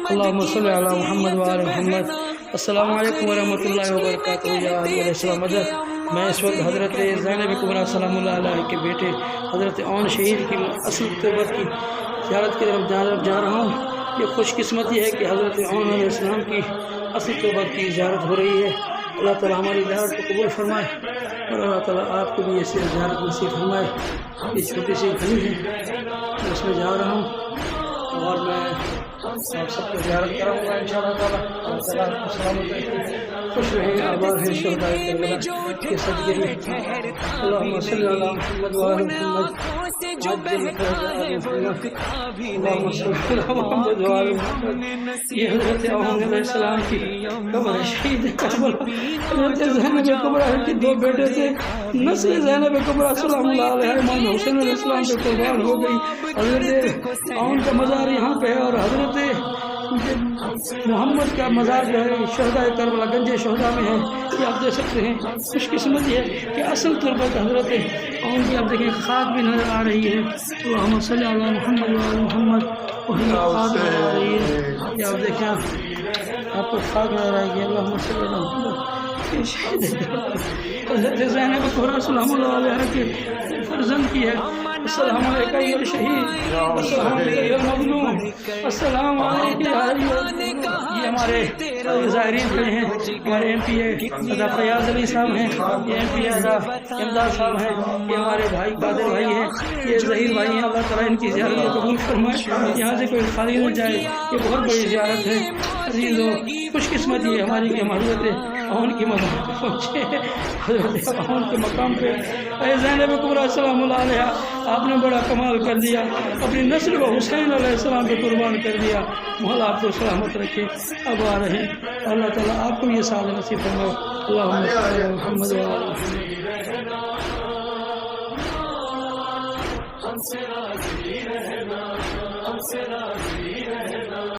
اللهم صل علی محمد وعلی محمد۔ السلام علیکم ورحمۃ اللہ وبرکاتہ۔ یا علیہ السلام حضرت، میں اس وقت حضرت زینب کبریٰ سلام اللہ علیہ کے بیٹے حضرت اون شہید کی اصل تربت کی زیارت کی طرف جا رہا ہوں۔ یہ خوش قسمتی ہے کہ حضرت اون علیہ السلام کی اصل تربت کی زیارت ہو رہی ہے۔ اللہ تعالیٰ ہماری زیارت کو قبول فرمائے اور اللہ تعالیٰ آپ کو بھی ایسی زیارت نصیب فرمائے۔ یہ چھوٹی سی گھڑی ہے، میں اس میں جا رہا ہوں اور میں آپ سب کو زیارت کراؤں گا انشاءاللہ تعالیٰ۔ اللہ آپ کو سلامت رکھے، خوش رہیں، آباد ہیں شہداء کربلا کے صدقے میں۔ اللہم صلی علی محمد وعلی محمد، اللہم صلی علی محمد وعلی محمد۔ یہ حضرت اون علیہ السلام کی قبر شہید کربلا، حضرت زینب کبریٰ کے دو بیٹے تھے، نسل زینب کبریٰ سلام اللہ علیہ امام حسین علیہ السلام پہ قربان ہو گئی۔ حضرت اون کا مزار یہاں پہ ہے اور حضرت محمد کا مزار جو ہے شہداء کربلا گنج شہداء میں ہے۔ یہ آپ دیکھ سکتے ہیں، خوش قسمت یہ ہے کہ اصل تربت حضرت اون کی آپ دیکھیں خاک بھی نظر آ رہی ہے۔ اللہم صلی علی محمد وعلی محمد، وہی خاک نظر آ رہی ہے۔ یہ آپ دیکھیں، آپ کو خاک نظر آئے گی۔ اللہم صلی علی محمد۔ حضرت زینب کبریٰ سلام اللہ علیہ کے فرزند کی ہے۔ السلام علیکم یا شہید، السلام علیکم یا مظلوم، السلام علیکم یا یہ ہمارے ظاہرین کھڑے ہیں، ہمارے ایم پی اے ادا فیاض علی صاحب ہیں، یہ ایم پی اے ادا امداد صاحب ہیں، یہ ہمارے بھائی قادر بھائی ہیں، یہ ظہیر بھائی ہیں۔ اللہ تعالیٰ ان کی زیارت کو قبول فرمائے، یہاں سے کوئی خالی نہ جائے۔ یہ بہت بڑی زیارت ہے عزیزوں، خوش قسمت یہ ہماری کہ ہم حضرت اون کی مقام پہ پہنچے، حضرت اون کے مقام پہ۔ اے زینب کبریٰ سلام اللہ علیہ، آپ نے بڑا کمال کر دیا، اپنی نسل کو حسین علیہ السلام پہ قربان کر دیا۔ مولا آپ کو سلامت رکھے، اب آ رہے ہیں۔ اللہ تعالیٰ آپ کو یہ سعادت نصیب فرمائے۔ اللہم صلی علی محمد وعلی محمد۔